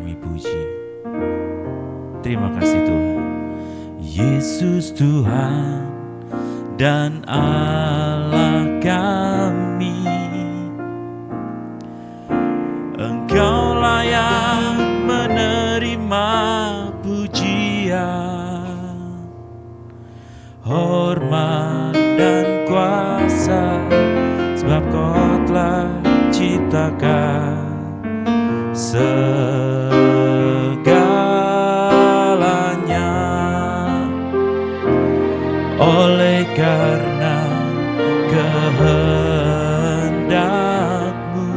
kami puji. Terima kasih Tuhan. Yesus Tuhan dan Allah kami, Engkau layak menerima pujian, hormat dan kuasa, sebab Kau telah ciptakan segalanya. Oleh karena kehendak-Mu,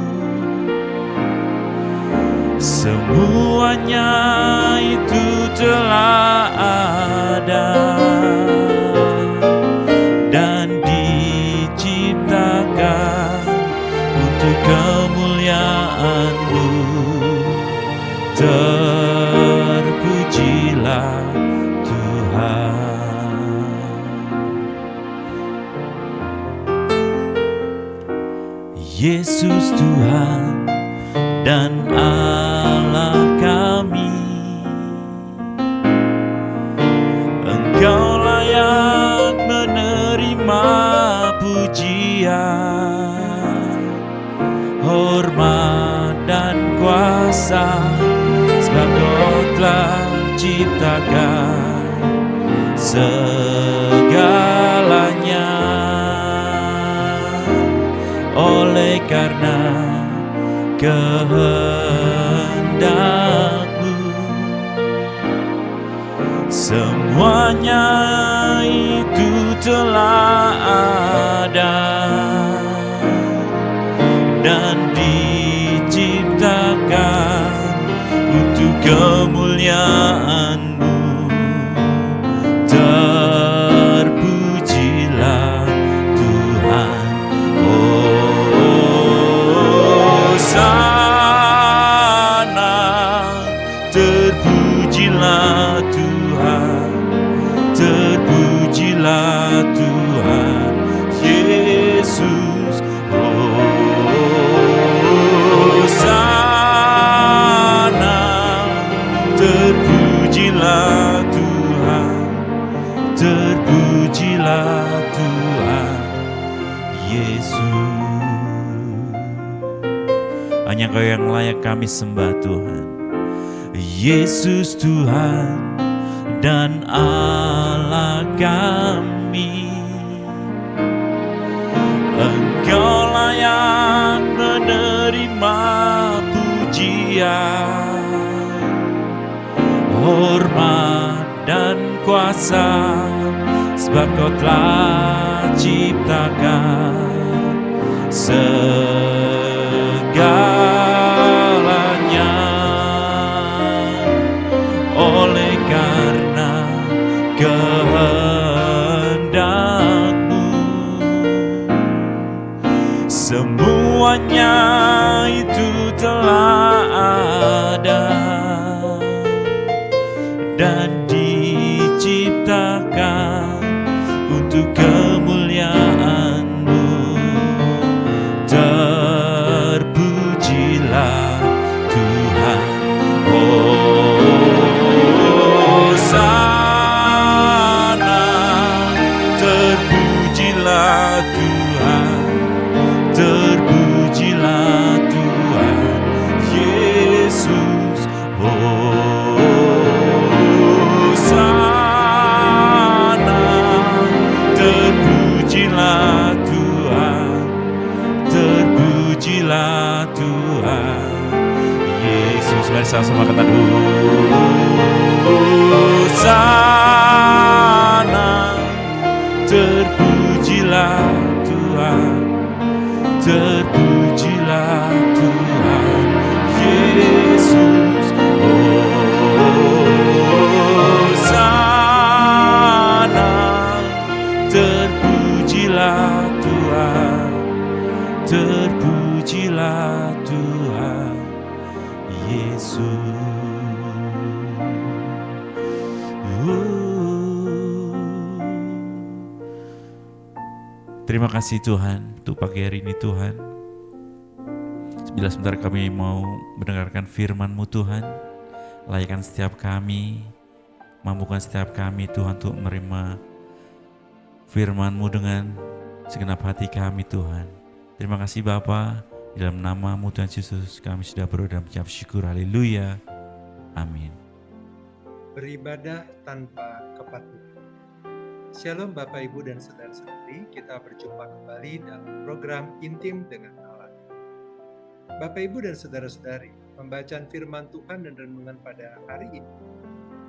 semuanya itu telah ada dan diciptakan untuk kemuliaan-Mu. Terpujilah Tuhan. Yesus Tuhan dan Allah kami, Engkau layak menerima pujian, hormat dan kuasa, sebab Kau telah ciptakan segalanya. Oleh karena kehendak-Mu, semuanya itu telah ada dan diciptakan untuk kemuliaan-Mu. Terpujilah Tuhan. Hosana, terpujilah Tuhan, terpujilah Tuhan Yesus. Hosana, terpujilah Tuhan, terpujilah Tuhan Yesus. Hanya Kau yang layak kami sembah Tuhan. Yesus Tuhan dan Allah kami, Engkau layak menerima pujian, hormat dan kuasa, sebab Kau telah ciptakan segalanya. Oleh karena kehendak-Mu, semuanya itu telah ada dan diciptakan untuk kemuliaan-Mu. Terpujilah Tuhan. Hosana, terpujilah Tuhan, terpujilah Tuhan Yesus. Hosana, terpujilah Tuhan, terpujilah Tuhan Yesus. Mari sama-sama kata Hosana, terpujilah Tuhan, terpujilah Tuhan Yesus. Hosana, terpujilah Tuhan, terpujilah Tuhan Yesus. Terima kasih Tuhan untuk pagi hari ini Tuhan. Bila sebentar kami mau mendengarkan firman-Mu Tuhan, Layakkan setiap kami, mampukan setiap kami Tuhan untuk menerima firman-Mu dengan segenap hati kami Tuhan. Terima kasih Bapa, di dalam nama-Mu Tuhan Yesus kami sudah berdoa dan mengucap syukur. Haleluya. Amin. Beribadah tanpa kepatuhan. Shalom Bapak Ibu dan saudara-saudari, kita berjumpa kembali dalam program Intim dengan Allah. Bapak Ibu dan saudara-saudari, pembacaan firman Tuhan dan renungan pada hari ini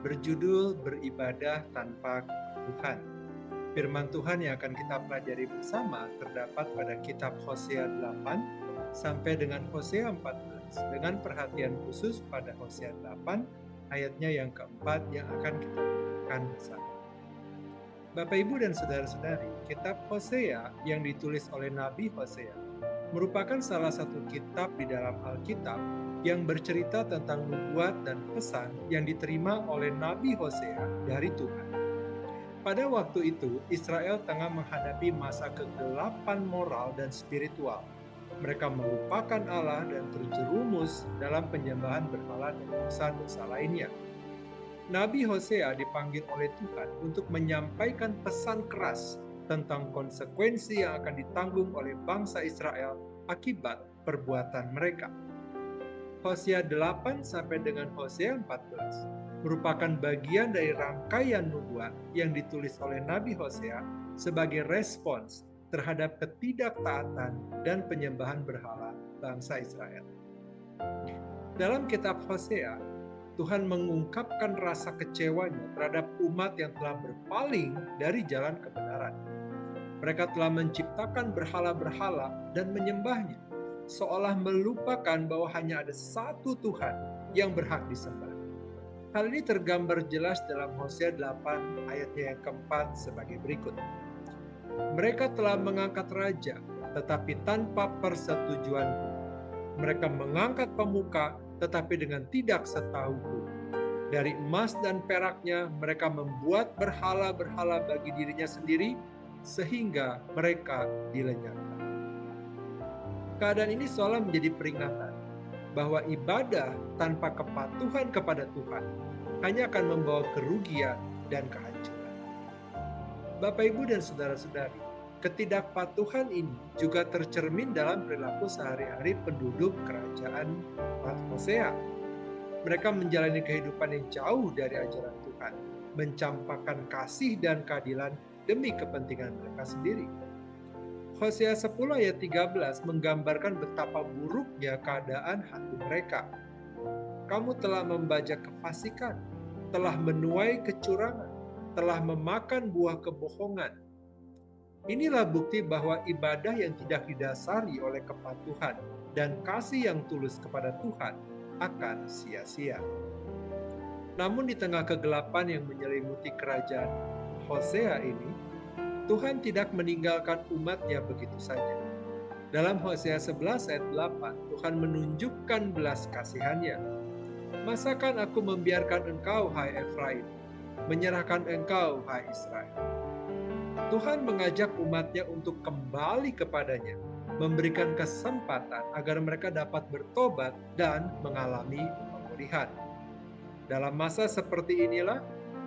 berjudul Beribadah tanpa kepatuhan. Firman Tuhan yang akan kita pelajari bersama terdapat pada kitab Hosea 8 sampai dengan Hosea 14, dengan perhatian khusus pada Hosea 8 ayatnya yang keempat yang akan kita renungkan bersama. Bapak Ibu dan saudara-saudari, kitab Hosea yang ditulis oleh Nabi Hosea merupakan salah satu kitab di dalam Alkitab yang bercerita tentang nubuat dan pesan yang diterima oleh Nabi Hosea dari Tuhan. Pada waktu itu, Israel tengah menghadapi masa kegelapan moral dan spiritual. Mereka melupakan Allah dan terjerumus dalam penyembahan berhala dan dosa-dosa lainnya. Nabi Hosea dipanggil oleh Tuhan untuk menyampaikan pesan keras tentang konsekuensi yang akan ditanggung oleh bangsa Israel akibat perbuatan mereka. Hosea 8 sampai dengan Hosea 14 merupakan bagian dari rangkaian nubuat yang ditulis oleh Nabi Hosea sebagai respons terhadap ketidaktaatan dan penyembahan berhala bangsa Israel. Dalam kitab Hosea, Tuhan mengungkapkan rasa kecewanya terhadap umat yang telah berpaling dari jalan kebenaran. Mereka telah menciptakan berhala-berhala dan menyembahnya, seolah melupakan bahwa hanya ada satu Tuhan yang berhak disembah. Hal ini tergambar jelas dalam Hosea 8 ayatnya yang keempat sebagai berikut. Mereka telah mengangkat raja, tetapi tanpa persetujuanku. Mereka mengangkat pemuka, tetapi dengan tidak setahuku. Dari emas dan peraknya, mereka membuat berhala-berhala bagi dirinya sendiri, sehingga mereka dilenyapkan. Keadaan ini seolah menjadi peringatan bahwa ibadah tanpa kepatuhan kepada Tuhan hanya akan membawa kerugian dan kehancuran. Bapak, Ibu, dan saudara-saudari, ketidakpatuhan ini juga tercermin dalam perilaku sehari-hari penduduk kerajaan Hosea. Mereka menjalani kehidupan yang jauh dari ajaran Tuhan, mencampakkan kasih dan keadilan demi kepentingan mereka sendiri. Hosea 10 ayat 13 menggambarkan betapa buruknya keadaan hati mereka. Kamu telah membajak kefasikan, telah menuai kecurangan, telah memakan buah kebohongan. Inilah bukti bahwa ibadah yang tidak didasari oleh kepatuhan dan kasih yang tulus kepada Tuhan akan sia-sia. Namun di tengah kegelapan yang menyelimuti kerajaan Hosea ini, Tuhan tidak meninggalkan umatnya begitu saja. Dalam Hosea 11 ayat 8, Tuhan menunjukkan belas kasihannya. Masakan aku membiarkan engkau, hai Efraim, menyerahkan engkau, hai Israel. Tuhan mengajak umatnya untuk kembali kepadanya, memberikan kesempatan agar mereka dapat bertobat dan mengalami pemulihan. Dalam masa seperti inilah,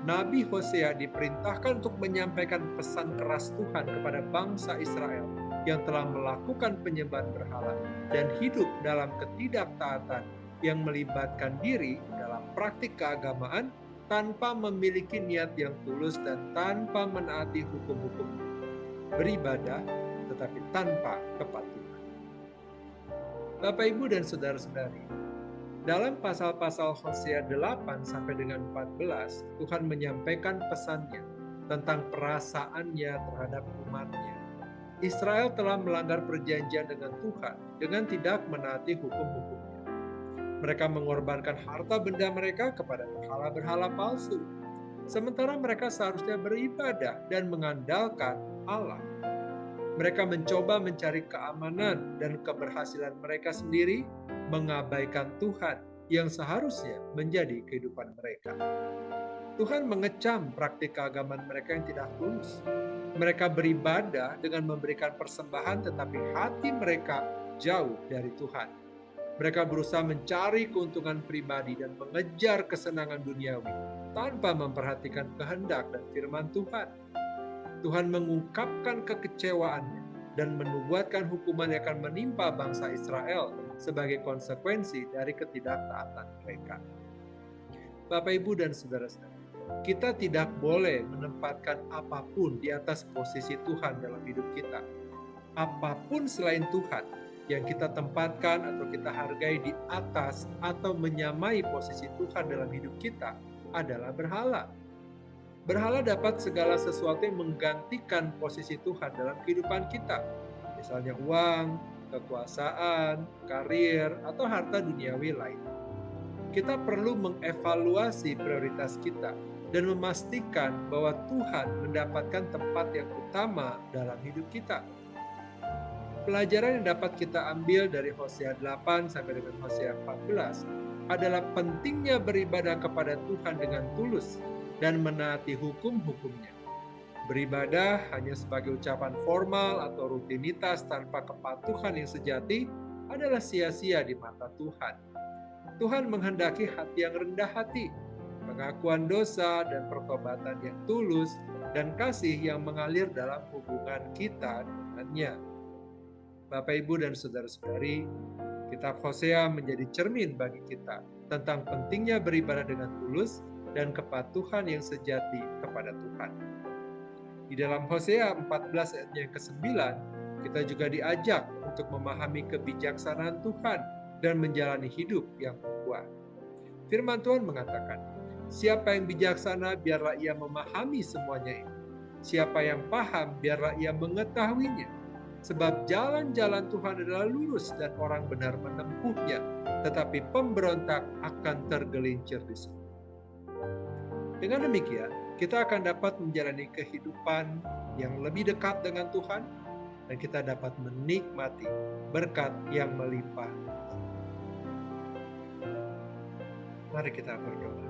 Nabi Hosea diperintahkan untuk menyampaikan pesan keras Tuhan kepada bangsa Israel yang telah melakukan penyembahan berhala dan hidup dalam ketidaktaatan yang melibatkan diri dalam praktik keagamaan tanpa memiliki niat yang tulus dan tanpa menaati hukum-hukum. Beribadah tetapi tanpa kepatuhan. Bapak, Ibu, dan saudara-saudari, dalam pasal-pasal Hosea 8 sampai dengan 14, Tuhan menyampaikan pesannya tentang perasaannya terhadap umatnya. Israel telah melanggar perjanjian dengan Tuhan dengan tidak menaati hukum-hukumnya. Mereka mengorbankan harta benda mereka kepada berhala-berhala palsu, sementara mereka seharusnya beribadah dan mengandalkan Allah. Mereka mencoba mencari keamanan dan keberhasilan mereka sendiri, mengabaikan Tuhan yang seharusnya menjadi kehidupan mereka. Tuhan mengecam praktik keagamaan mereka yang tidak tulus. Mereka beribadah dengan memberikan persembahan, tetapi hati mereka jauh dari Tuhan. Mereka berusaha mencari keuntungan pribadi dan mengejar kesenangan duniawi tanpa memperhatikan kehendak dan firman Tuhan. Tuhan mengungkapkan kekecewaannya dan menubuatkan hukuman yang akan menimpa bangsa Israel sebagai konsekuensi dari ketidaktaatan mereka. Bapak, Ibu, dan saudara-saudara, kita tidak boleh menempatkan apapun di atas posisi Tuhan dalam hidup kita. Apapun selain Tuhan yang kita tempatkan atau kita hargai di atas atau menyamai posisi Tuhan dalam hidup kita adalah berhala. Berhala dapat segala sesuatu yang menggantikan posisi Tuhan dalam kehidupan kita. Misalnya uang, kekuasaan, karir, atau harta duniawi lain. Kita perlu mengevaluasi prioritas kita dan memastikan bahwa Tuhan mendapatkan tempat yang utama dalam hidup kita. Pelajaran yang dapat kita ambil dari Hosea 8 sampai dengan Hosea 14 adalah pentingnya beribadah kepada Tuhan dengan tulus dan menaati hukum-hukumnya. Beribadah hanya sebagai ucapan formal atau rutinitas tanpa kepatuhan yang sejati adalah sia-sia di mata Tuhan. Tuhan menghendaki hati yang rendah hati, pengakuan dosa dan pertobatan yang tulus, dan kasih yang mengalir dalam hubungan kita dengannya. Bapak, Ibu, dan saudara-saudari, kitab Hosea menjadi cermin bagi kita tentang pentingnya beribadah dengan tulus dan kepatuhan yang sejati kepada Tuhan. Di dalam Hosea 14 ayat yang ke-9, kita juga diajak untuk memahami kebijaksanaan Tuhan dan menjalani hidup yang kuat. Firman Tuhan mengatakan, siapa yang bijaksana biarlah ia memahami semuanya ini. Siapa yang paham biarlah ia mengetahuinya. Sebab jalan-jalan Tuhan adalah lurus dan orang benar menempuhnya, tetapi pemberontak akan tergelincir di situ. Dengan demikian, kita akan dapat menjalani kehidupan yang lebih dekat dengan Tuhan, dan kita dapat menikmati berkat yang melimpah. Mari kita berdoa.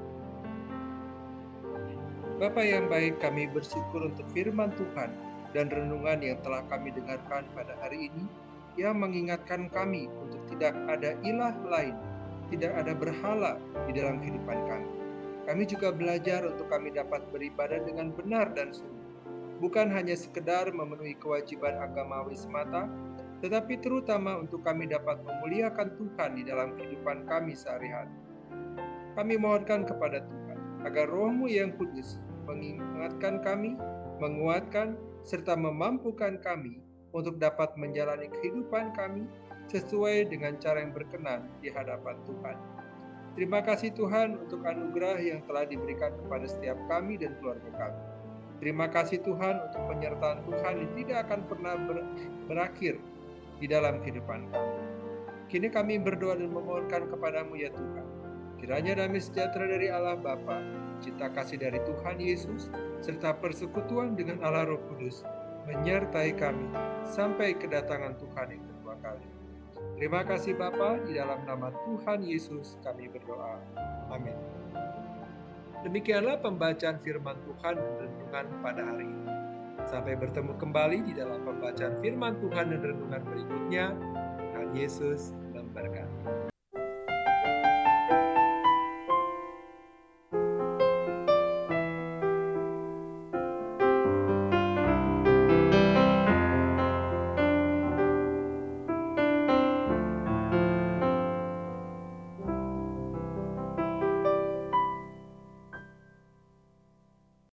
Bapa yang baik, kami bersyukur untuk firman Tuhan dan renungan yang telah kami dengarkan pada hari ini, yang mengingatkan kami untuk tidak ada ilah lain, tidak ada berhala di dalam kehidupan kami. Kami juga belajar untuk kami dapat beribadah dengan benar dan sungguh, bukan hanya sekedar memenuhi kewajiban agamawi semata, tetapi terutama untuk kami dapat memuliakan Tuhan di dalam kehidupan kami sehari-hari. Kami mohonkan kepada Tuhan agar Roh-Mu yang kudus mengingatkan kami, menguatkan, serta memampukan kami untuk dapat menjalani kehidupan kami sesuai dengan cara yang berkenan di hadapan Tuhan. Terima kasih Tuhan untuk anugerah yang telah diberikan kepada setiap kami dan keluarga kami. Terima kasih Tuhan untuk penyertaan Tuhan yang tidak akan pernah berakhir di dalam kehidupan kami. Kini kami berdoa dan memohonkan kepadamu ya Tuhan. Kiranya damai sejahtera dari Allah Bapa, cinta kasih dari Tuhan Yesus, serta persekutuan dengan Allah Roh Kudus menyertai kami sampai kedatangan Tuhan yang kedua kali. Terima kasih Bapa, di dalam nama Tuhan Yesus kami berdoa. Amin. Demikianlah pembacaan firman Tuhan dan renungan pada hari ini. Sampai bertemu kembali di dalam pembacaan firman Tuhan dan renungan berikutnya. Tuhan Yesus memberkati.